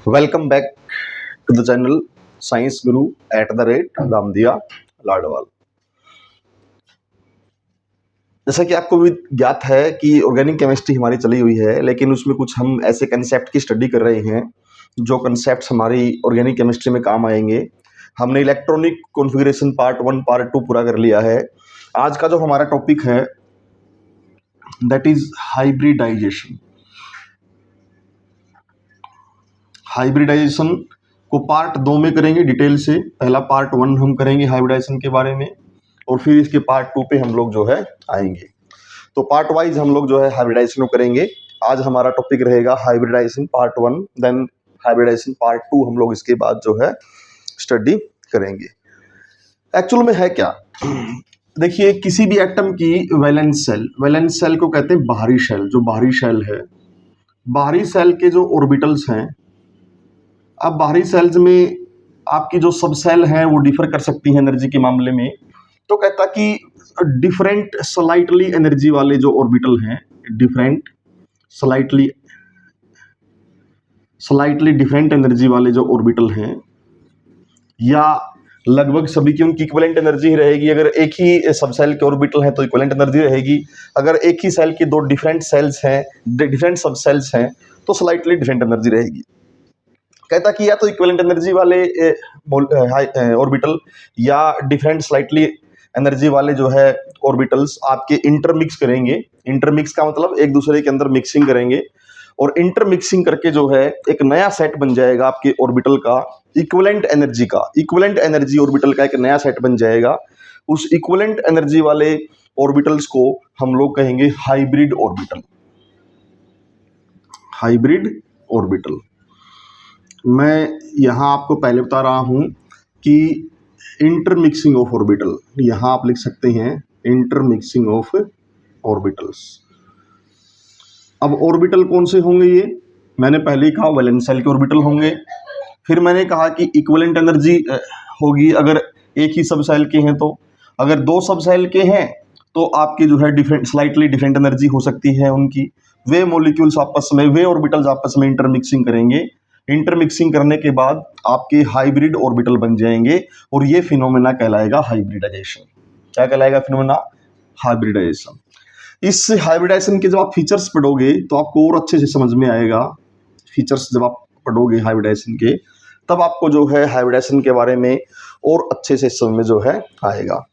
Welcome back to the channel science Guru @Ramdiya लाडवाल। जैसा कि आपको भी ज्ञात है कि ऑर्गेनिक केमिस्ट्री हमारी चली हुई है, लेकिन उसमें कुछ हम ऐसे कंसेप्ट की स्टडी कर रहे हैं जो कंसेप्ट हमारी ऑर्गेनिक केमिस्ट्री में काम आएंगे। हमने इलेक्ट्रॉनिक कॉन्फ़िगरेशन पार्ट 1 पार्ट 2 पूरा कर लिया है। आज का जो हमारा टॉपिक है दैट इज हाइब्रिडाइजेशन। हाइब्रिडाइजेशन को पार्ट 2 में करेंगे डिटेल से। पहला पार्ट 1 हम करेंगे हाइब्रिडाइजेशन के बारे में, और फिर इसके पार्ट 2 पे हम लोग जो है आएंगे। तो पार्ट वाइज हम लोग जो है हाइब्रिडाइजेशन को करेंगे। आज हमारा टॉपिक रहेगा hybridization part 1, then hybridization part 2 हम लोग इसके बाद जो है स्टडी करेंगे। एक्चुअल में है क्या, देखिए किसी भी एटम की वैलेंस सेल को कहते हैं बाहरी शेल। जो बाहरी शेल है, बाहरी सेल के जो ऑर्बिटल्स हैं, अब बाहरी सेल्स में आपकी जो सब सेल हैं वो डिफर कर सकती हैं एनर्जी के मामले में। तो कहता कि डिफरेंट स्लाइटली एनर्जी वाले जो ऑर्बिटल हैं, डिफरेंट स्लाइटली डिफरेंट एनर्जी वाले जो ऑर्बिटल हैं, या लगभग सभी की उनकी इक्विवेलेंट एनर्जी ही रहेगी। अगर एक ही सब सेल के ऑर्बिटल हैं तो इक्विवेलेंट एनर्जी रहेगी। अगर एक ही सेल की दो डिफरेंट सेल्स हैं, डिफरेंट सब सेल्स हैं, तो स्लाइटली डिफरेंट एनर्जी रहेगी। कहता कि या तो इक्विवेलेंट एनर्जी वाले ऑर्बिटल या डिफरेंट स्लाइटली एनर्जी वाले जो है ऑर्बिटल्स आपके इंटरमिक्स करेंगे। इंटरमिक्स का मतलब एक दूसरे के अंदर मिक्सिंग करेंगे, और इंटरमिक्सिंग करके जो है एक नया सेट बन जाएगा आपके ऑर्बिटल का, इक्विवेलेंट एनर्जी ऑर्बिटल का एक नया सेट बन जाएगा। उस इक्विवेलेंट एनर्जी वाले ऑर्बिटल्स को हम लोग कहेंगे हाइब्रिड ऑर्बिटल। मैं यहाँ आपको पहले बता रहा हूँ कि इंटरमिक्सिंग ऑफ ऑर्बिटल, यहाँ आप लिख सकते हैं इंटरमिक्सिंग ऑफ ऑर्बिटल्स। अब ऑर्बिटल कौन से होंगे, ये मैंने पहले ही कहा वैलेंस सेल के ऑर्बिटल होंगे। फिर मैंने कहा कि इक्विवेलेंट एनर्जी होगी अगर एक ही सब सेल के हैं। तो अगर दो सब सेल के हैं तो आपकी जो है स्लाइटली डिफरेंट एनर्जी हो सकती है उनकी। वे मॉलिक्यूल्स आपस में, वे ऑर्बिटल्स आपस में इंटरमिक्सिंग करेंगे। इंटरमिक्सिंग करने के बाद आपके हाइब्रिड ऑर्बिटल बन जाएंगे, और ये फिनोमेना कहलाएगा हाइब्रिडाइजेशन। क्या कहलाएगा फिनोमेना? हाइब्रिडाइजेशन। इस हाइब्रिडाइजेशन के जब आप फीचर्स पढ़ोगे तो आपको और अच्छे से समझ में आएगा। फीचर्स जब आप पढ़ोगे हाइब्रिडाइजेशन के, तब आपको जो है हाइब्रिडाइजेशन के बारे में और अच्छे से समझ में जो है आएगा।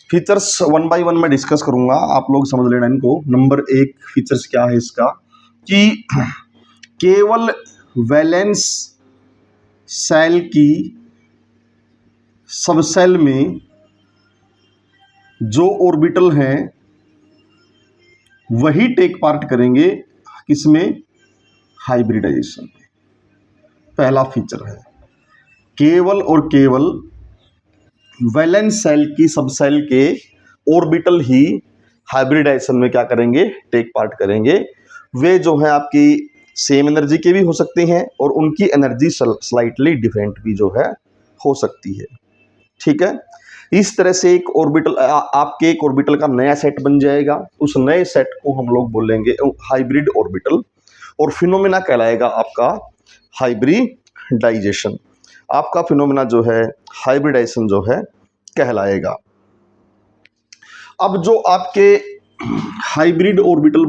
फीचर्स 1 बाय 1 मैं डिस्कस करूंगा, आप लोग समझ लेना इनको। नंबर 1 फीचर्स क्या है इसका, कि केवल वैलेंस सेल की सब सेल में जो ऑर्बिटल हैं वही टेक पार्ट करेंगे किसमें? हाइब्रिडाइजेशन में। पहला फीचर है केवल और केवल वैलेंस सेल की सब सेल के ऑर्बिटल ही हाइब्रिडाइजेशन में क्या करेंगे? टेक पार्ट करेंगे। वे जो है आपकी सेम एनर्जी के भी हो सकते हैं, और उनकी एनर्जी स्लाइटली डिफरेंट भी जो है हो सकती है। ठीक है, इस तरह से एक ऑर्बिटल, आपके एक ऑर्बिटल का नया सेट बन जाएगा। उस नए सेट को हम लोग बोलेंगे हाइब्रिड ऑर्बिटल, और फिनोमेना कहलाएगा आपका हाइब्रिडाइजेशन। आपका फिनोमेना जो है हाइब्रिडाइजेशन जो है कहलाएगा। अब जो आपके हाइब्रिड ऑर्बिटल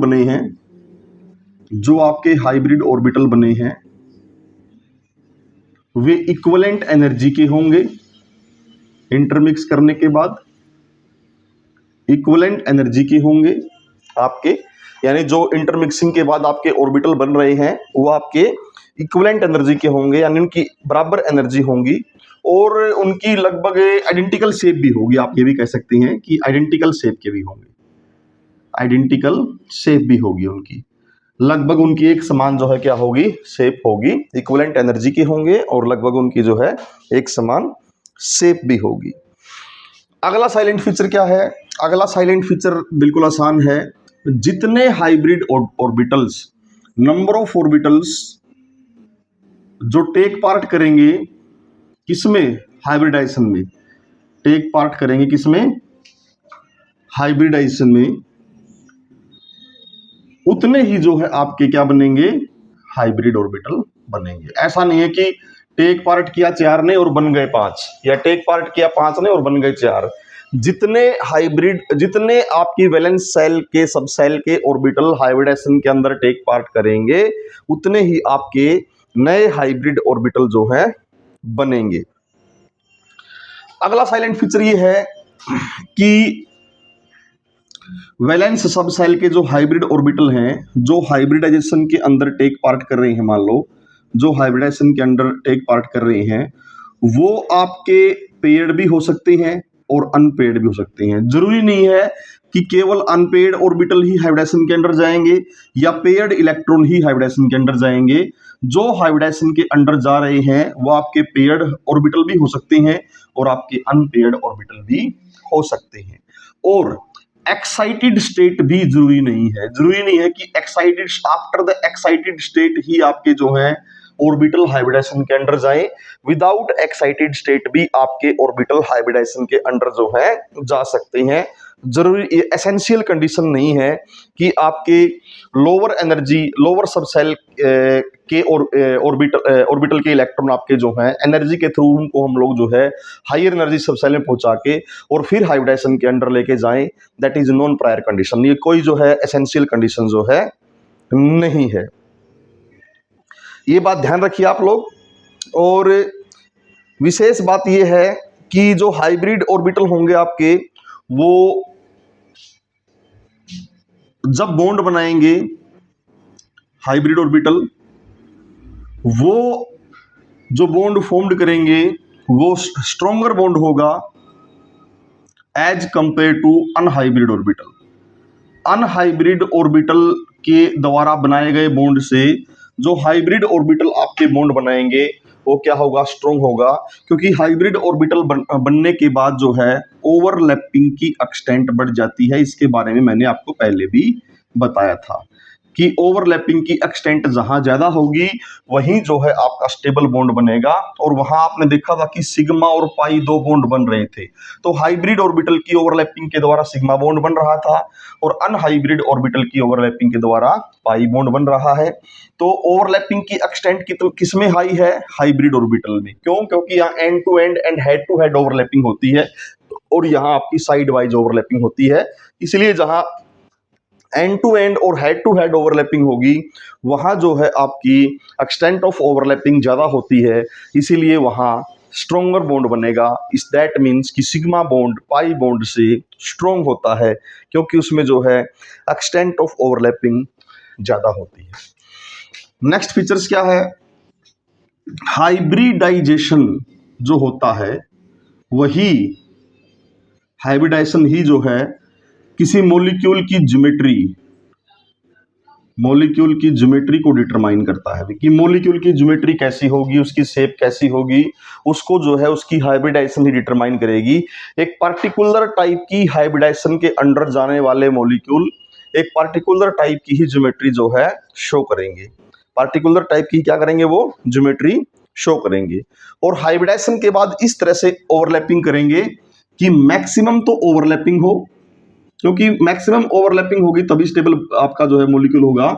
बने हैं, वे इक्विवेलेंट एनर्जी के होंगे। इंटरमिक्स करने के बाद इक्विवेलेंट एनर्जी के होंगे आपके, यानी जो इंटरमिक्सिंग के बाद आपके ऑर्बिटल बन रहे हैं वो आपके इक्विवेलेंट एनर्जी के होंगे, यानी उनकी बराबर एनर्जी होंगी, और उनकी लगभग आइडेंटिकल शेप भी होगी। आप ये भी कह सकते हैं कि आइडेंटिकल शेप के भी होंगे, आइडेंटिकल शेप भी होगी उनकी, लगभग उनकी एक समान जो है क्या होगी? शेप होगी। इक्विवेलेंट एनर्जी के होंगे और लगभग उनकी जो है एक समान शेप भी होगी। अगला साइलेंट फीचर क्या है? अगला साइलेंट फीचर बिल्कुल आसान है। जितने hybrid orbitals, number of orbitals जो टेक पार्ट करेंगे किसमें? हाइब्रिडाइजेशन में। टेक पार्ट करेंगे किसमें? हाइब्रिडाइजेशन में। उतने ही जो है आपके क्या बनेंगे? हाइब्रिड ऑर्बिटल बनेंगे। ऐसा नहीं है कि टेक पार्ट किया 4 ने और बन गए 5, या टेक पार्ट किया 5 ने और बन गए 4। जितने हाइब्रिड, जितने आपकी वैलेंस सेल के सब सेल के ऑर्बिटल हाइब्रिडेशन के अंदर टेक पार्ट करेंगे, उतने ही आपके नए हाइब्रिड ऑर्बिटल जो है बनेंगे। अगला साइलेंट फीचर ये है कि वैलेंस सब सेल के जो हाइब्रिड ऑर्बिटल हैं, जो हाइब्रिडाइजेशन के अंदर टेक पार्ट कर रहे हैं, मान लो जो हाइब्रिडाइजेशन के अंदर टेक पार्ट कर रहे हैं, वो आपके पेयर्ड भी हो सकते हैं और अनपेयर्ड भी हो सकते हैं। जरूरी नहीं है कि केवल अनपेयर्ड ऑर्बिटल ही हाइब्रिडाइजेशन के अंदर जाएंगे या पेयर्ड इलेक्ट्रॉन ही हाइब्रिडाइजेशन के अंदर जाएंगे। जो हाइब्रिडाइजेशन के अंदर जा रहे हैं वो आपके पेयर्ड ऑर्बिटल भी हो सकते हैं और आपके अनपेयर्ड ऑर्बिटल भी हो सकते हैं। और एक्साइटेड स्टेट भी जरूरी नहीं है। जरूरी नहीं है कि excited, after the excited state ही आपके जो है ऑर्बिटल हाइब्रिडाइजेशन के अंदर जाएं। विदाउट एक्साइटेड स्टेट भी आपके ऑर्बिटल हाइब्रिडाइजेशन के अंदर जो है जा सकते हैं। जरूरी, ये एसेंशियल कंडीशन नहीं है कि आपके लोअर एनर्जी, लोअर सब सेल के ऑर्बिटल के इलेक्ट्रॉन आपके जो हैं एनर्जी के थ्रू उनको हम लोग जो है हायर एनर्जी सब सेल में पहुंचा के और फिर हाइब्रिडाइजेशन के अंदर लेके जाएं। That is non prior condition. ये कोई जो है एसेंशियल कंडीशन जो है नहीं है। ये बात ध्यान रखिए आप लोग। और विशेष बात यह है कि जो हाइब्रिड ऑर्बिटल होंगे आपके, वो जब बॉन्ड बनाएंगे हाइब्रिड ऑर्बिटल, वो जो बॉन्ड फॉर्म्ड करेंगे वो स्ट्रॉन्गर बॉन्ड होगा as compare to unhybrid orbital. Unhybrid orbital के द्वारा बनाए गए बॉन्ड से जो हाइब्रिड ऑर्बिटल आपके बॉन्ड बनाएंगे वो क्या होगा, स्ट्रॉन्ग होगा। क्योंकि हाइब्रिड ऑर्बिटल बनने के बाद जो है ओवरलैपिंग की एक्सटेंट बढ़ जाती है। इसके बारे में मैंने आपको पहले भी बताया था कि ओवरलैपिंग की एक्सटेंट जहां ज्यादा होगी वहीं जो है आपका स्टेबल बॉन्ड बनेगा। और वहां आपने देखा था कि सिग्मा और पाई 2 बॉन्ड बन रहे थे। तो हाइब्रिड ऑर्बिटल की ओवरलैपिंग के द्वारा सिग्मा बॉन्ड बन रहा था और अनहाइब्रिड ऑर्बिटल की ओवरलैपिंग के द्वारा पाई बॉन्ड बन रहा है। तो ओवरलैपिंग की एक्सटेंट किसमें हाई है, हाइब्रिड ऑर्बिटल में। क्यों? क्योंकि यहाँ end to end end head to head overlapping होती है और यहाँ आपकी साइड वाइज ओवरलैपिंग होती है। इसलिए जहां एंड टू एंड और हेड टू हेड ओवरलैपिंग होगी वहां जो है आपकी एक्सटेंट ऑफ ओवरलैपिंग ज्यादा होती है, इसीलिए वहां स्ट्रॉन्गर बॉन्ड बनेगा। इस दैट मीन्स कि सिग्मा बॉन्ड पाई बॉन्ड से स्ट्रॉन्ग होता है क्योंकि उसमें जो है एक्सटेंट ऑफ ओवरलैपिंग ज्यादा होती है। नेक्स्ट फीचर्स क्या है, हाइब्रिडाइजेशन जो होता है वही हाइब्रिडाइजेशन ही जो है किसी मॉलिक्यूल की ज्योमेट्री को डिटरमाइन करता है कि मॉलिक्यूल की ज्योमेट्री कैसी होगी, उसकी शेप कैसी होगी, उसको जो है उसकी हाइब्रिडाइजेशन ही डिटरमाइन करेगी। एक पर्टिकुलर टाइप की हाइब्रिडाइजेशन के अंडर जाने वाले मॉलिक्यूल एक पर्टिकुलर टाइप की ही ज्योमेट्री जो है शो करेंगे। पर्टिकुलर टाइप की क्या करेंगे, वो ज्योमेट्री शो करेंगे। और हाइब्रिडाइजेशन के बाद इस तरह से ओवरलैपिंग करेंगे कि मैक्सिमम तो ओवरलैपिंग हो, क्योंकि मैक्सिमम ओवरलैपिंग होगी तभी स्टेबल आपका जो है मॉलिक्यूल होगा।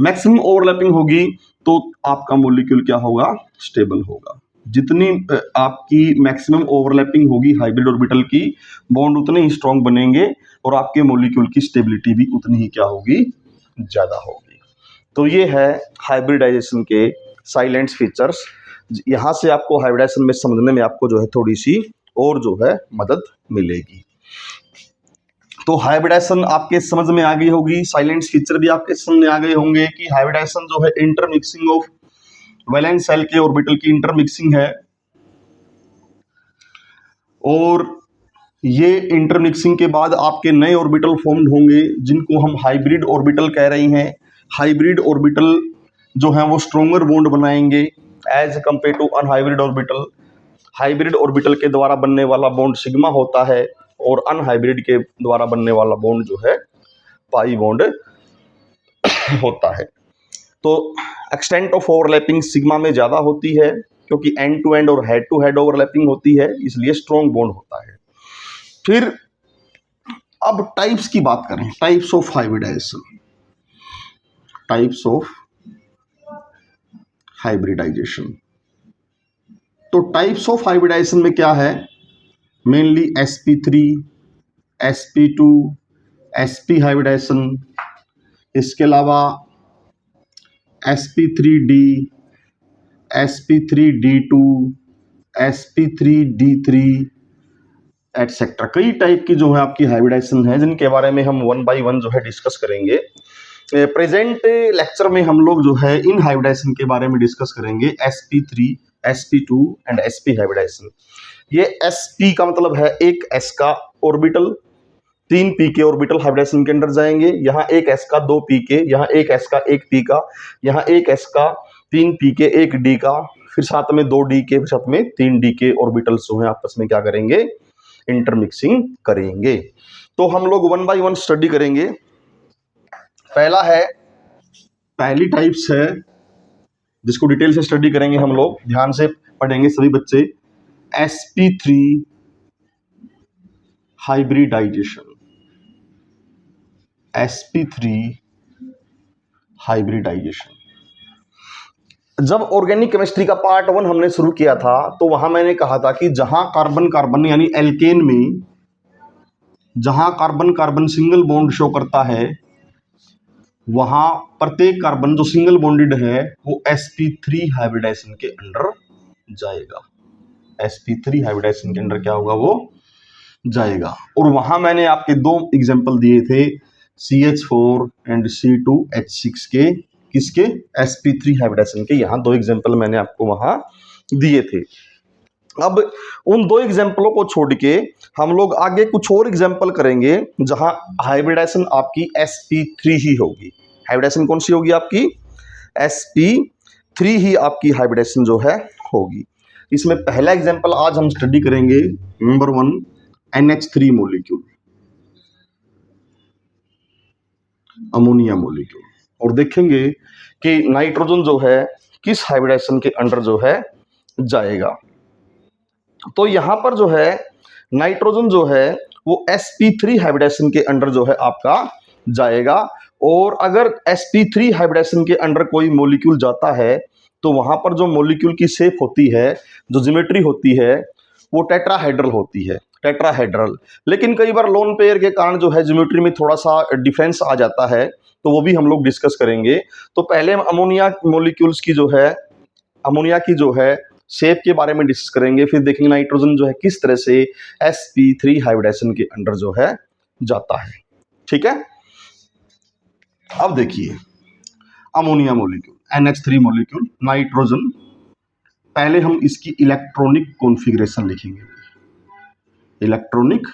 मैक्सिमम ओवरलैपिंग होगी तो आपका मॉलिक्यूल क्या होगा, स्टेबल होगा। जितनी आपकी मैक्सिमम ओवरलैपिंग होगी हाइब्रिड ऑर्बिटल की, बॉन्ड उतने ही स्ट्रॉन्ग बनेंगे और आपके मॉलिक्यूल की स्टेबिलिटी भी उतनी ही क्या होगी, ज्यादा होगी। तो ये है हाइब्रिडाइजेशन के साइलेंट फीचर्स। यहां से आपको हाइब्रिडाइजेशन में समझने में आपको जो है थोड़ी सी और जो है मदद मिलेगी। तो हाइब्रिडाइजेशन आपके समझ में आ गई होगी, साइलेंट फीचर भी आपके समझ में आ गए होंगे कि हाइब्रिडाइजेशन जो है इंटरमिक्सिंग ऑफ वैलेंस सेल के ऑर्बिटल की इंटरमिक्सिंग है। और ये इंटरमिक्सिंग के बाद आपके नए ऑर्बिटल फॉर्म्ड होंगे जिनको हम हाइब्रिड ऑर्बिटल कह रहे हैं। हाइब्रिड ऑर्बिटल जो है वो स्ट्रॉन्गर बॉन्ड बनाएंगे as compare to unhybrid orbital. Hybrid orbital के द्वारा बनने वाला बॉन्ड सिग्मा होता है और अनहाइब्रिड के द्वारा बनने वाला बॉन्ड जो है पाई बॉन्ड होता है। तो एक्सटेंट ऑफ ओवरलैपिंग सिग्मा में ज्यादा होती है क्योंकि एंड टू एंड और हेड टू हेड ओवरलैपिंग होती है, इसलिए स्ट्रॉन्ग बॉन्ड होता है। फिर अब टाइप्स की बात करें, types of hybridization. Types of hybridization. तो टाइप्स ऑफ हाइब्रिडाइजेशन में क्या है, mainly sp3, sp2, sp hybridisation, इसके अलावा sp3d, sp3d2, sp3d3 एटसेट्रा। कई टाइप की जो है आपकी हाइब्रिडाइजेशन है, जिनके बारे में हम वन बाय वन जो है डिस्कस करेंगे। प्रेजेंट लेक्चर में हम लोग जो है इन हाइब्रिडाइजेशन के बारे में डिस्कस करेंगे, sp3, sp2 and sp hybridization. ये sp का मतलब है एक s का ऑर्बिटल, 3 p के ऑर्बिटल हाइब्रिडाइजेशन के अंदर जाएंगे। यहाँ एक s का 2 p के, यहाँ एक s का 1 p का, यहाँ एक s का 3 p के 1 d का, फिर साथ में 2 d के, फिर साथ में 3 d के ऑर्बिटल्स जो है आपस में क्या करेंगे, इंटरमिक्सिंग करेंगे। तो हम लोग वन बाय वन स्टडी करेंगे। पहला है, पहली टाइप्स है जिसको डिटेल से स्टडी करेंगे हम लोग, ध्यान से पढ़ेंगे सभी बच्चे, sp3 हाइब्रिडाइजेशन। sp3 hybridization. जब ऑर्गेनिक केमिस्ट्री का पार्ट 1 हमने शुरू किया था तो वहां मैंने कहा था कि जहां कार्बन कार्बन यानी एल्केन में जहां carbon carbon single bond show करता है, वहां प्रत्येक कार्बन जो सिंगल बॉन्डेड है वो sp3 हाइब्रिडाइजेशन के अंडर जाएगा। sp3 हाइब्रिडाइजेशन के अंडर क्या होगा, वो जाएगा। और वहां मैंने आपके 2 एग्जांपल दिए थे, CH4 एंड C2H6 के, किसके, sp3 हाइब्रिडाइजेशन के। यहाँ 2 एग्जांपल मैंने आपको वहां दिए थे। अब उन 2 एग्जांपलों को छोड़ के हम लोग आगे कुछ और एग्जांपल करेंगे जहां हाइब्रिडाइजेशन आपकी sp3 ही होगी। हाइब्रिडाइजेशन कौन सी होगी आपकी, sp3 ही आपकी हाइब्रिडाइजेशन जो है होगी। इसमें पहला एग्जांपल आज हम स्टडी करेंगे, number 1 NH3 molecule, ammonia molecule, और देखेंगे कि नाइट्रोजन जो है किस हाइब्रिडाइजेशन के अंडर जो है जाएगा। तो यहां पर जो है नाइट्रोजन जो है वो sp3 हाइब्रिडाइजेशन के अंडर जो है आपका जाएगा। और अगर sp3 हाइब्रिडाइजेशन के अंडर कोई मॉलिक्यूल जाता है तो वहां पर जो मॉलिक्यूल की शेप होती है, जो ज्योमेट्री होती है, वो टेट्राहेड्रल होती है, टेट्राहेड्रल। लेकिन कई बार लोन पेयर के कारण जो है ज्योमेट्री में थोड़ा सा डिफरेंस आ जाता है, तो वो भी हम लोग डिस्कस करेंगे। तो पहले हम अमोनिया मॉलिक्यूल्स की जो है, अमोनिया की जो है शेप के बारे में डिस्कस करेंगे, फिर देखेंगे नाइट्रोजन जो है किस तरह से sp3 हाइब्रिडाइजेशन के अंडर जो है जाता है। ठीक है, अब देखिए ammonia molecule, NH3 molecule, nitrogen. पहले हम इसकी इलेक्ट्रॉनिक कॉन्फ़िगरेशन लिखेंगे, इलेक्ट्रॉनिक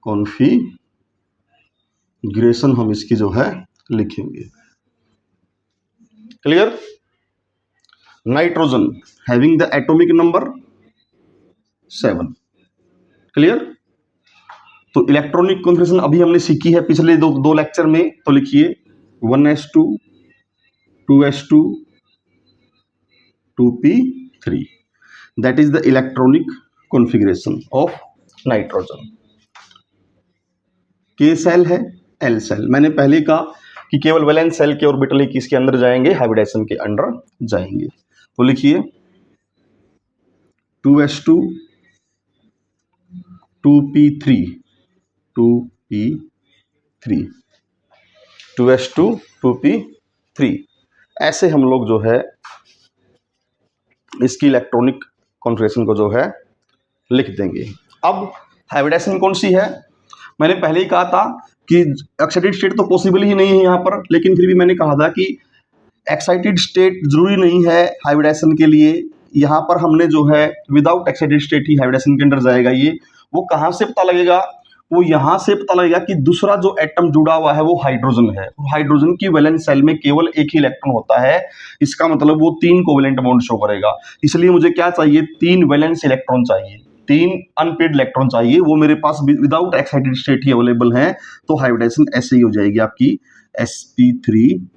कॉन्फ़िगरेशन हम इसकी जो है लिखेंगे। Clear, nitrogen having the atomic number 7। Clear, तो इलेक्ट्रॉनिक कॉन्फ़िगरेशन अभी हमने सीखी है पिछले दो लेक्चर में। तो लिखिए 1s2 2s2 2p3, that is the electronic configuration of nitrogen. के सेल है, एल सेल। मैंने पहले कहा कि केवल वैलेंस सेल के ऑर्बिटल ही किसके अंदर जाएंगे, हाइब्रिडाइजेशन के अंदर जाएंगे। तो लिखिए 2s2 2p3 2p3 2s2 2p3, ऐसे हम लोग जो है इसकी इलेक्ट्रॉनिक कॉन्फ़िगरेशन को जो है लिख देंगे। अब हाइब्रिडाइजेशन कौन सी है, मैंने पहले ही कहा था कि एक्साइटेड स्टेट तो पॉसिबल ही नहीं है यहाँ पर, लेकिन फिर भी मैंने कहा था कि एक्साइटेड स्टेट जरूरी नहीं है हाइब्रिडाइजेशन के लिए। यहाँ पर हमने जो है विदाउट एक्साइटेड स्टेट ही हाइब्रिडाइजेशन के अंदर जाएगा। ये वो कहाँ से पता लगेगा, वो यहाँ से पता लगेगा कि दूसरा जो एटम जुड़ा हुआ है वो हाइड्रोजन है। हाइड्रोजन की वैलेंस सेल में केवल एक ही इलेक्ट्रॉन होता है, इसका मतलब वो 3 कोवेलेंट बॉन्ड शो करेगा। इसलिए मुझे क्या चाहिए, 3 वैलेंस इलेक्ट्रॉन चाहिए, 3 अनपेड इलेक्ट्रॉन चाहिए। वो मेरे पास विदाउट एक्साइटेड स्टेट ही अवेलेबल है। तो हाइब्रिडाइजेशन ऐसे ही हो जाएगी आपकी sp3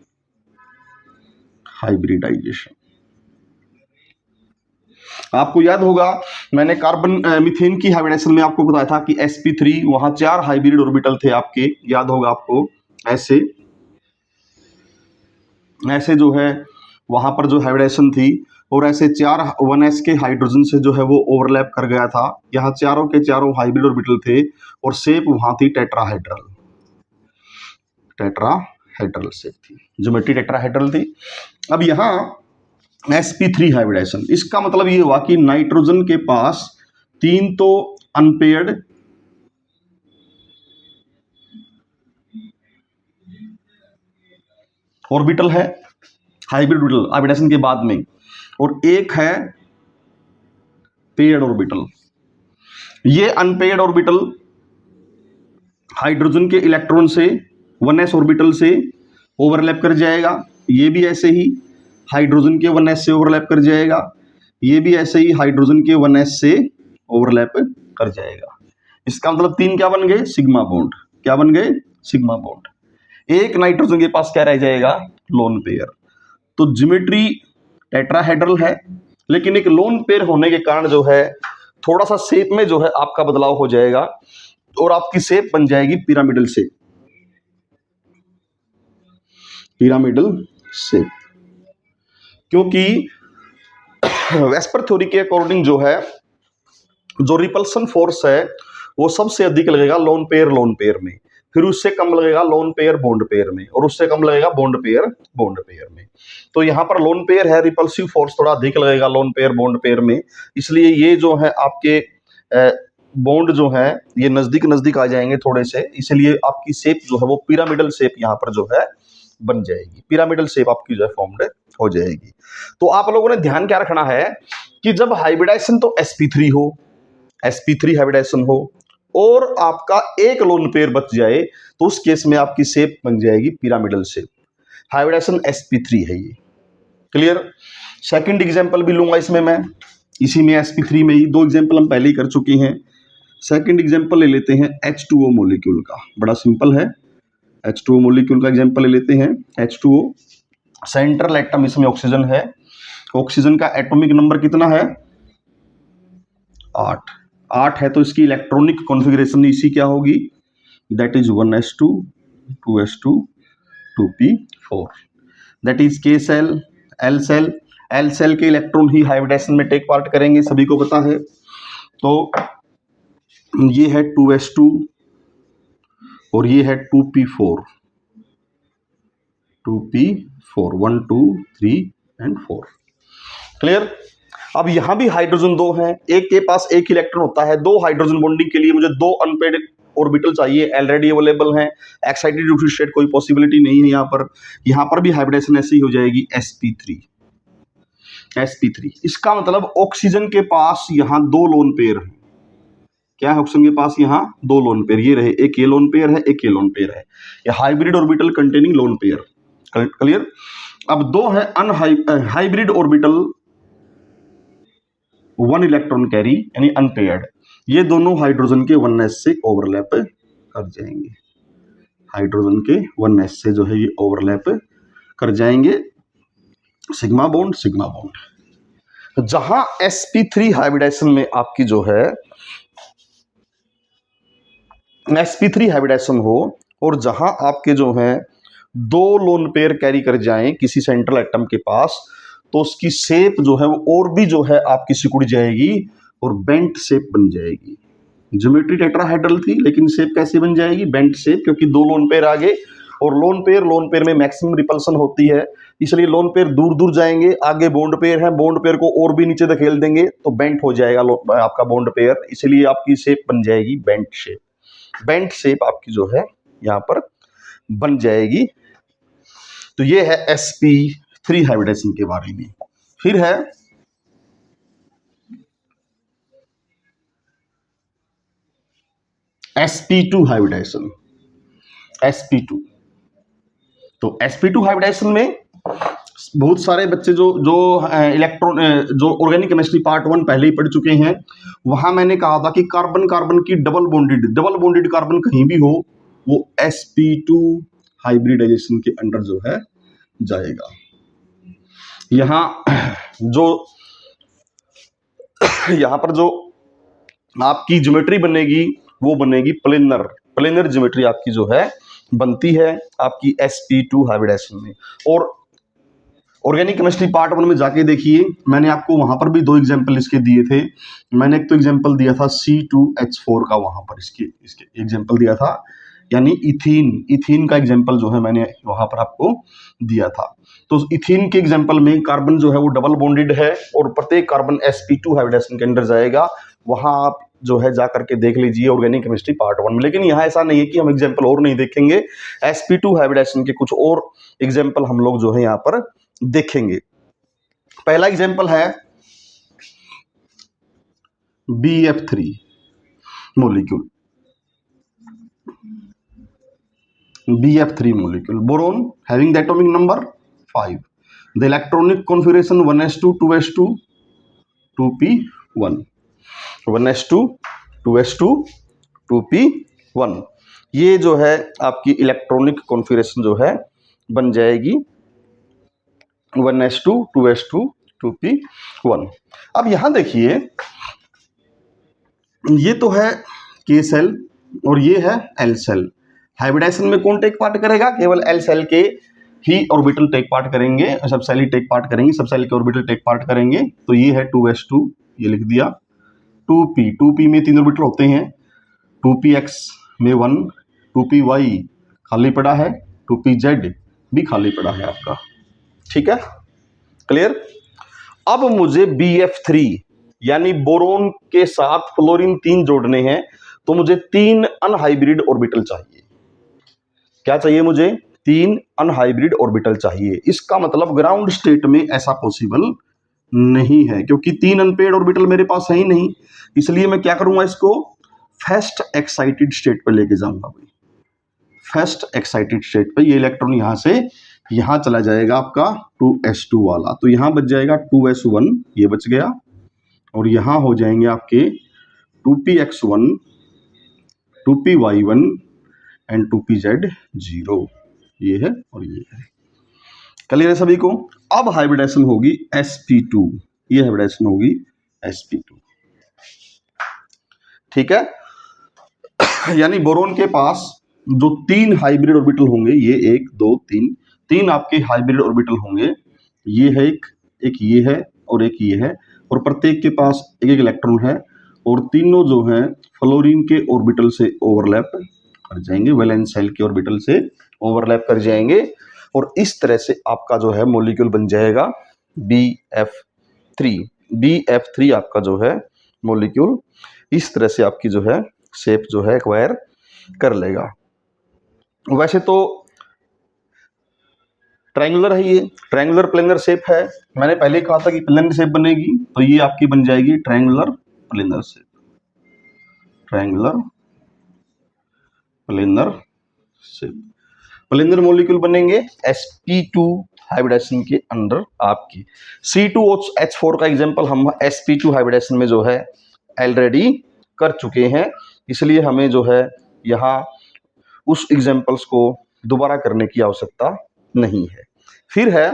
हाइब्रिडाइजेशन। आपको याद होगा मैंने कार्बन मीथेन की हाइब्रिडाइजेशन में आपको बताया था कि sp3 वहां 4 हाइब्रिड ऑर्बिटल थे आपके, याद होगा आपको। ऐसे ऐसे जो है वहां पर जो हाइब्रिडेशन थी, और ऐसे 4 1s के हाइड्रोजन से जो है वो ओवरलैप कर गया था। यहाँ चारों के चारों हाइब्रिड ऑर्बिटल थे और शेप वहां थी टेट्राहेड्रल, टेट्राहेड्रल शेप थी, ज्योमेट्री टेट्राहेड्रल थी। अब यहाँ sp3 हाइब्रिडेशन, इसका मतलब ये हुआ कि नाइट्रोजन के पास 3 तो अनपेयर्ड ऑर्बिटल है, हाइब्रिड ऑर्बिटल हाइब्रिडेशन के बाद में, और एक है पेयर्ड ऑर्बिटल। ये अनपेयर्ड ऑर्बिटल हाइड्रोजन के इलेक्ट्रॉन से 1s ऑर्बिटल से ओवरलैप कर जाएगा, ये भी ऐसे ही हाइड्रोजन के 1s से ओवरलैप कर जाएगा, ये भी ऐसे ही हाइड्रोजन के 1s से ओवरलैप कर जाएगा। इसका मतलब 3 क्या बन गए? Sigma bond. क्या बन गए? Sigma bond. एक नाइट्रोजन के पास क्या रह जाएगा? Lone pair. तो ज्योमेट्री टेट्राहेड्रल है, लेकिन एक लोन पेयर होने के कारण जो है थोड़ा सा शेप में जो है आपका बदलाव हो जाएगा और आपकी शेप बन जाएगी पिरामिडल शेप, पिरामिडल शेप। क्योंकि वेस्पर थ्योरी के अकॉर्डिंग जो है जो रिपल्सन फोर्स है वो सबसे अधिक लगेगा लोन पेयर में, फिर उससे कम लगेगा लोन पेयर बॉन्ड पेयर में, और उससे कम लगेगा बॉन्ड पेयर में। तो यहाँ पर लोन पेयर है, रिपल्सिव फोर्स थोड़ा अधिक लगेगा लोन पेयर बॉन्ड पेयर में, इसलिए ये जो है आपके बॉन्ड जो है ये नजदीक आ जाएंगे थोड़े से, इसलिए आपकी शेप जो है वो पिरामिडल शेप यहाँ पर जो है बन जाएगी, पिरामिडल शेप आपकी जो है फॉर्म्ड हो जाएगी। तो आप लोगों ने ध्यान क्या रखना है कि जब हाइब्रिडाइजेशन तो sp3 हो, sp3 हाइब्रिडाइजेशन हो और आपका एक लोन पेयर बच जाए तो उस केस में आपकी शेप बन जाएगी पिरामिडल शेप। हाइब्रिडाइजेशन sp3 है ये, क्लियर। सेकंड एग्जांपल भी लूंगा इसमें मैं, इसी में sp3 में ही 2 एग्जांपल हम पहले ही कर चुके हैं। सेकंड एग्जांपल ले लेते हैं H2O मॉलिक्यूल का, बड़ा सिंपल है। H2O मॉलिक्यूल का एग्जांपल ले लेते हैं। H2O सेंट्रल एटम, इसमें ऑक्सीजन है, ऑक्सीजन का एटॉमिक नंबर कितना है? 8 है, तो इसकी इलेक्ट्रॉनिक कॉन्फ़िगरेशन इसी क्या होगी? That is 1s2 2s2 2p4, that is k shell l shell. l shell के इलेक्ट्रॉन ही हाइब्रिडेशन में टेक पार्ट करेंगे, सभी को पता है। तो ये है 2s2 और ये है 2p4, 1 2 3 एंड 4, क्लियर। अब यहां भी हाइड्रोजन 2 हैं, एक के पास एक इलेक्ट्रॉन होता है, 2 हाइड्रोजन बॉन्डिंग के लिए मुझे 2 अनपेड ऑर्बिटल चाहिए, ऑलरेडी अवेलेबल हैं, एक्साइटेड न्यूक्लियर स्टेट कोई पॉसिबिलिटी नहीं है यहाँ पर भी हाइब्रिडेशन ऐसी हो जाएगी sp3। इसका मतलब ऑक्सीजन के पास यहाँ 2 लोन पेयर है। क्या है ऑक्सीजन के पास? यहाँ 2 लोन पेयर, ये रहे, एक ये लोन पेयर है, एक ये लोन पेयर है, ये hybrid orbital containing lone pair, clear. अब 2 है हाइब्रिड ऑर्बिटल 1 इलेक्ट्रॉन कैरी यानी अनपेयर्ड, ये दोनों हाइड्रोजन के 1s से ओवरलैप कर जाएंगे, हाइड्रोजन के 1s से जो है ये ओवरलैप कर जाएंगे, सिग्मा बॉन्ड। जहां sp3 हाइब्रिडेशन में आपकी जो है sp3 हाइब्रिडेशन हो और जहां आपके जो है 2 लोन पेयर कैरी कर जाएं किसी सेंट्रल एटम के पास, तो उसकी शेप जो है वो और भी जो है आपकी सिकुड़ जाएगी और बेंट शेप बन जाएगी। ज्योमेट्री टेट्राहेड्रल थी, लेकिन शेप कैसे बन जाएगी? बेंट शेप, क्योंकि 2 लोन पेयर आगे, और लोन पेयर में मैक्सिमम रिपल्सन होती है, इसलिए लोन पेयर दूर जाएंगे, आगे बॉन्ड पेयर है, बॉन्ड पेयर को और भी नीचे धकेल देंगे तो बेंट हो जाएगा आपका बॉन्ड पेयर, इसलिए आपकी शेप बन जाएगी बेंट शेप। बेंट शेप आपकी जो है यहाँ पर बन जाएगी। तो ये है sp3 हाइब्रिडेशन के बारे में। फिर है sp2 हाइब्रिडेशन। sp2, तो sp2 हाइब्रिडेशन में बहुत सारे बच्चे जो जो ऑर्गेनिक केमिस्ट्री पार्ट 1 पहले ही पढ़ चुके हैं, वहां मैंने कहा था कि कार्बन की डबल बॉन्डेड कार्बन कहीं भी हो वो sp2 हाइब्रिडाइजेशन के अंडर जो है जाएगा। यहाँ पर जो आपकी ज्योमेट्री बनेगी वो बनेगी प्लेनर ज्योमेट्री आपकी जो है बनती है आपकी sp2 हाइब्रिडेशन में। ऑर्गेनिक केमिस्ट्री पार्ट 1 में जाके देखिए, मैंने आपको वहां पर भी 2 एग्जाम्पल इसके दिए थे। मैंने एक तो एग्जाम्पल दिया था C2H4 का, वहां पर इसके एग्जाम्पल दिया था, यानी इथीन का एग्जाम्पल जो है मैंने वहां पर आपको दिया था। तो इथीन के एग्जाम्पल में कार्बन जो है वो डबल बॉन्डेड है और प्रत्येक कार्बन sp2 हाइब्रिडाइजेशन के अंदर जाएगा। वहां आप जो है जा करके देख लीजिए ऑर्गेनिक केमिस्ट्री पार्ट 1 में। लेकिन यहाँ ऐसा नहीं है कि हम एग्जाम्पल और नहीं देखेंगे, sp2 हाइब्रिडाइजेशन के कुछ और एग्जाम्पल हम लोग जो है यहाँ पर देखेंगे। पहला एग्जाम्पल है BF3 molecule, BF3 molecule, boron having the atomic number 5, the electronic configuration 1s2 2s2 2p1, 1s2 2s2 2p1। ये जो है आपकी इलेक्ट्रॉनिक कॉन्फ़िगरेशन जो है बन जाएगी 1s2 2s2 2p1। अब यहां देखिए, ये तो है K सेल और ये है L सेल। हाइब्रिडाइजेशन में कौन टेक पार्ट करेगा? केवल L सेल के ही ऑर्बिटल टेक पार्ट करेंगे, सब सेल ही टेक पार्ट करेंगे, सब सेल के ऑर्बिटल टेक पार्ट करेंगे। तो ये है 2s2, ये लिख दिया। 2p में 3 ऑर्बिटल होते हैं, 2px में 1, 2py खाली पड़ा है, 2pz भी खाली पड़ा है आपका। ठीक है, क्लियर। अब मुझे BF3 यानी बोरोन के साथ फ्लोरीन 3 जोड़ने हैं, तो मुझे 3 अनहाइब्रिड ऑर्बिटल चाहिए। क्या चाहिए मुझे? 3 अनहाइब्रिड ऑर्बिटल चाहिए। इसका मतलब ग्राउंड स्टेट में ऐसा पॉसिबल नहीं है, क्योंकि 3 अनपेयर्ड ऑर्बिटल मेरे पास है ही नहीं। इसलिए मैं क्या करूंगा, इसको फर्स्ट एक्साइटेड स्टेट पर लेके जाऊंगा भाई। फर्स्ट एक्साइटेड स्टेट पर ये इलेक्ट्रॉन यहां से यहां चला जाएगा आपका 2s2 वाला, तो यहां बच जाएगा 2s1, ये बच गया, और यहां हो जाएंगे आपके 2px1 2py1 एंड 2pz0। ये है और ये है। क्लियर है सभी को? अब हाइब्रिडेशन होगी sp2, ये हाइब्रिडेशन होगी sp2। ठीक है, यानी बोरोन के पास जो 3 हाइब्रिड ऑर्बिटल होंगे, ये 1 2 3 आपके हाइब्रिड ऑर्बिटल होंगे। ये है एक ये है और एक ये है, और प्रत्येक के पास एक एक इलेक्ट्रॉन है, और तीनों जो है फ्लोरीन के ऑर्बिटल से ओवरलैप कर जाएंगे, वैलेंस शेल के ऑर्बिटल से ओवरलैप कर जाएंगे, और इस तरह से आपका जो है मॉलिक्यूल बन जाएगा BF3। BF3 आपका जो है मॉलिक्यूल इस तरह से आपकी जो है शेप जो है एक्वायर कर लेगा। वैसे तो ट्रायंगुलर है, ये ट्रायंगुलर प्लेनर शेप है। मैंने पहले कहा था कि प्लेनर शेप बनेगी, तो ये आपकी बन जाएगी triangular planar shape, triangular planar shape. Planar molecule बनेंगे sp2 हाइब्रिडेशन के अंदर आपकी। C2H4 का एग्जांपल हम sp2 हाइब्रिडेशन में जो है ऑलरेडी कर चुके हैं, इसलिए हमें जो है यहाँ उस एग्जांपल्स को दोबारा करने की आवश्यकता नहीं है। फिर है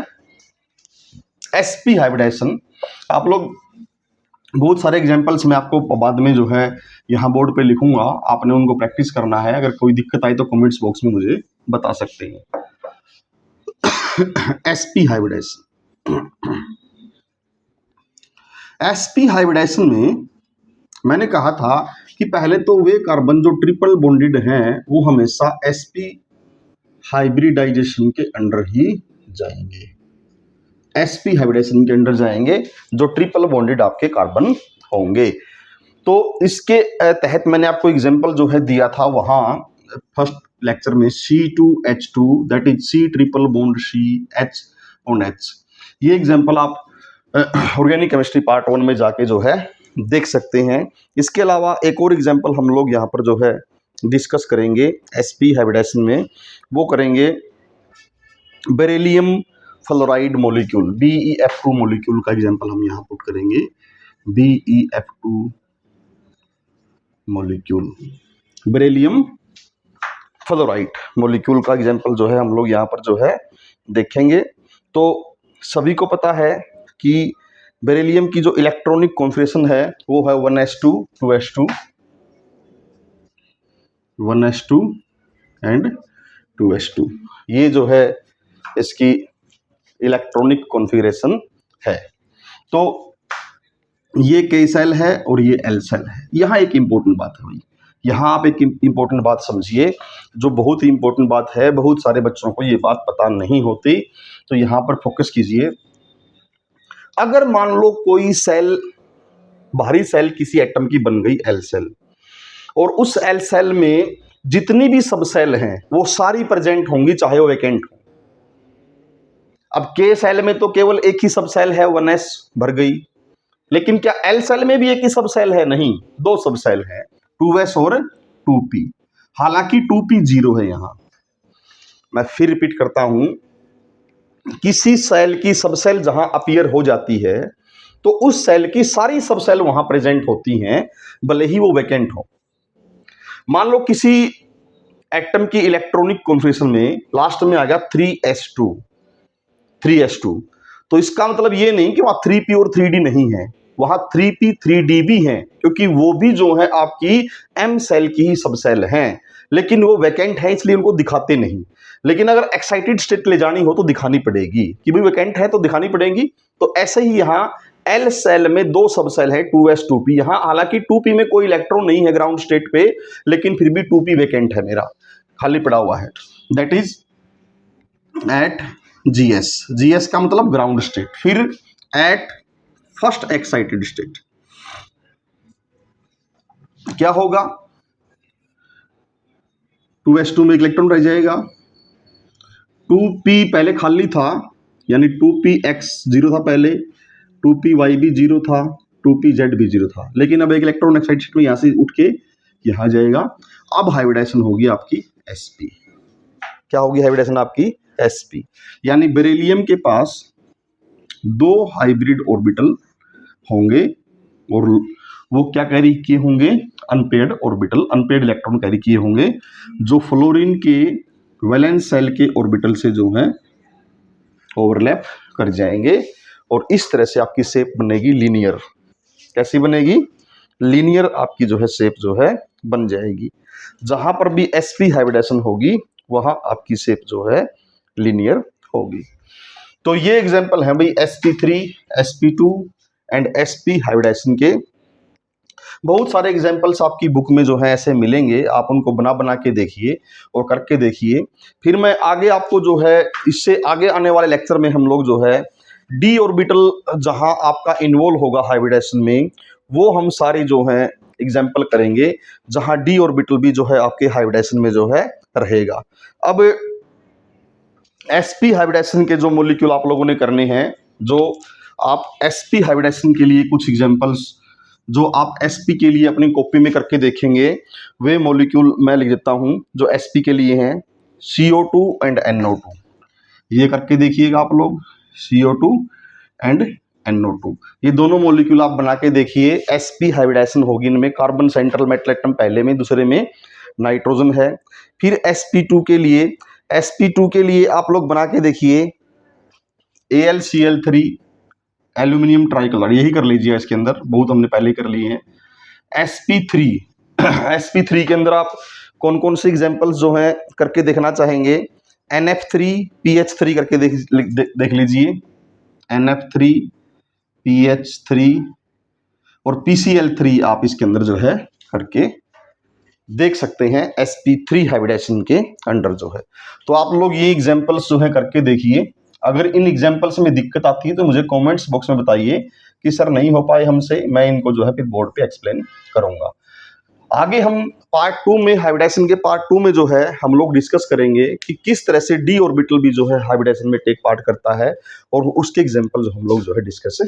sp हाइब्रिडेशन। आप लोग बहुत सारे एग्जांपल्स मैं आपको बाद में जो है यहाँ बोर्ड पे लिखूंगा, आपने उनको प्रैक्टिस करना है। अगर कोई दिक्कत आई तो कमेंट्स बॉक्स में मुझे बता सकते हैं। sp हाइब्रिडेशन, sp हाइब्रिडेशन में मैंने कहा था कि पहले तो वे कार्बन जो ट्रिपल बॉन्डेड हैं वो हमेशा sp हाइब्रिडाइजेशन के अंडर ही जाएंगे, sp हाइब्रिडेशन के अंडर जाएंगे जो ट्रिपल बॉन्डेड आपके कार्बन होंगे। तो इसके तहत मैंने आपको एग्जांपल जो है दिया था वहां फर्स्ट लेक्चर में C2H2 that is C triple bond CH on H। ये एग्जांपल आप ऑर्गेनिक केमिस्ट्री पार्ट 1 में जाके जो है देख सकते हैं। इसके अलावा एक और एग्जांपल हम लोग यहाँ पर जो है डिस्कस करेंगे sp हाइब्रिडेशन में, वो करेंगे beryllium fluoride molecule, BeF2 molecule का एग्जांपल हम यहाँ पुट करेंगे। BeF2 molecule, beryllium fluoride molecule का एग्जांपल जो है हम लोग यहाँ पर जो है देखेंगे। तो सभी को पता है कि बेरिलियम की जो इलेक्ट्रॉनिक कॉन्फ़िगरेशन है वो है 1s2 2s2 1s2 and 2s2। ये जो है इसकी इलेक्ट्रॉनिक कॉन्फ़िगरेशन है। तो ये K सेल है और ये L सेल है। यहाँ एक इंपॉर्टेंट बात है भाई, यहाँ आप एक इंपॉर्टेंट बात समझिए, जो बहुत ही इंपॉर्टेंट बात है, बहुत सारे बच्चों को ये बात पता नहीं होती, तो यहाँ पर फोकस कीजिए। अगर मान लो कोई सेल, बाहरी सेल किसी एटम की बन गई L सेल, और उस L सेल में जितनी भी सब सेल हैं वो सारी प्रेजेंट होंगी, चाहे वो वैकेंट हो। अब K सेल में तो केवल एक ही सब सेल है, 1s भर गई, लेकिन क्या L सेल में भी एक ही सब सेल है? नहीं, दो सब सेल है, 2s और 2p। हालांकि 2p 0 है। यहां मैं फिर रिपीट करता हूं, किसी सेल की सब सेल जहां अपीयर हो जाती है तो उस सेल की सारी सब सेल वहां प्रेजेंट होती हैं, भले ही वो वैकेंट हो। मान लो किसी एटम की इलेक्ट्रॉनिक कॉन्फ़िगरेशन में लास्ट में आ गया 3s2, तो इसका मतलब ये नहीं कि वहां 3p और 3d नहीं है, वहां 3p 3d भी है, क्योंकि वो भी जो है आपकी m सेल की ही सब सेल हैं, लेकिन वो वैकेंट है इसलिए उनको दिखाते नहीं। लेकिन अगर एक्साइटेड स्टेट ले जानी हो तो दिखानी पड़ेगी कि भाई वैकेंट है, तो दिखानी पड़ेगी। तो ऐसे ही यहाँ L सेल में दो सब सेल है 2s 2p। यहाँ हालांकि 2p में कोई इलेक्ट्रॉन नहीं है ग्राउंड स्टेट पे, लेकिन फिर भी 2p वैकेंट है, मेरा खाली पड़ा हुआ है। दैट इज एट GS का मतलब ग्राउंड स्टेट। फिर एट फर्स्ट एक्साइटेड स्टेट क्या होगा? 2s2 में इलेक्ट्रॉन रह जाएगा, 2p पहले खाली था, यानी 2px 0 था पहले, 2py भी 0 था, 2pz भी 0 था, लेकिन अब एक इलेक्ट्रॉन एक्साइटेड स्टेट में यहां से उठ के यहां जाएगा। अब हाइब्रिडाइजेशन होगी आपकी sp। क्या होगी हाइब्रिडाइजेशन आपकी? sp। यानी बेरिलियम के पास दो हाइब्रिड ऑर्बिटल होंगे, और वो क्या कैरी किए होंगे? Unpaired orbital, unpaired electron carry किए होंगे, जो फ्लोरीन के वैलेंस सेल के ऑर्बिटल से जो है ओवरलैप कर जाएंगे, और इस तरह से आपकी शेप बनेगी लीनियर। कैसी बनेगी? लीनियर आपकी जो है शेप जो है बन जाएगी। जहां पर भी sp हाइब्रिडेशन होगी वहां आपकी शेप जो है लीनियर होगी। तो ये एग्जांपल है भाई sp3, sp2 and sp hybridisation के। बहुत सारे एग्जाम्पल्स आपकी बुक में जो है ऐसे मिलेंगे, आप उनको बना बना के देखिए और करके देखिए। फिर मैं आगे आपको जो है, इससे आगे आने वाले लेक्चर में हम लोग जो है d ऑर्बिटल जहां आपका इन्वॉल्व होगा हाइब्रिडेशन में, वो हम सारे जो है एग्जाम्पल करेंगे, जहां d ऑर्बिटल भी जो है आपके हाइब्रिडेशन में जो है रहेगा। अब sp हाइब्रिडेशन के जो मॉलिक्यूल आप लोगों ने करने हैं, जो आप sp हाइब्रिडेशन के लिए कुछ एग्जाम्पल्स जो आप sp के लिए अपनी कॉपी में करके देखेंगे, वे मॉलिक्यूल मैं लिख देता हूं जो sp के लिए हैं, CO2 एंड NO2। ये करके देखिएगा आप लोग, CO2 एंड NO2, ये दोनों मॉलिक्यूल आप बना के देखिए। sp हाइब्रिडेशन होगी इनमें, कार्बन सेंट्रल मेटल एटम पहले में, दूसरे में नाइट्रोजन है। फिर sp2 के लिए आप लोग बना के देखिए AlCl3 एल्यूमिनियम ट्राइकलर, यही कर लीजिए, इसके अंदर बहुत हमने पहले कर लिए हैं। sp3 के अंदर आप कौन कौन से एग्जांपल्स जो है करके देखना चाहेंगे? NF3PH3 करके देख लीजिए, NF3PH3 और PCl3 आप इसके अंदर जो है करके देख सकते हैं sp3 हाइब्रिडेशन के अंडर जो है। तो आप लोग ये एग्जांपल्स जो है करके देखिए। अगर इन एग्जांपल्स में दिक्कत आती है तो मुझे कमेंट्स बॉक्स में बताइए कि सर नहीं हो पाए हमसे, मैं इनको जो है फिर बोर्ड पे एक्सप्लेन करूंगा। आगे हम पार्ट 2 में, हाइब्रिडेशन के पार्ट 2 में जो है हम लोग डिस्कस करेंगे कि किस तरह से d ऑर्बिटल भी जो है हाइब्रिडेशन में टेक पार्ट करता है, और उसके एग्जांपल जो हम लोग जो है डिस्कस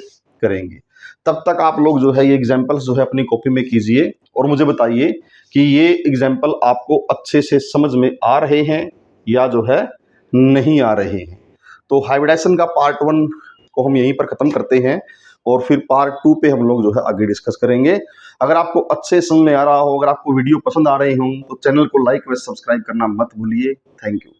करेंगे। तब तक आप लोग जो है ये एग्जांपल्स जो है अपनी कॉपी में कीजिए और मुझे बताइए कि ये एग्जांपल आपको अच्छे से समझ में आ रहे हैं या जो है नहीं आ रहे हैं। तो हाइब्रिडेशन का पार्ट 1 को हम यहीं पर ख़त्म करते हैं, और फिर पार्ट 2 पे हम लोग जो है आगे डिस्कस करेंगे। अगर आपको अच्छे समझ में आ रहा हो, अगर आपको वीडियो पसंद आ रहे हों, तो चैनल को लाइक व सब्सक्राइब करना मत भूलिए। Thank you.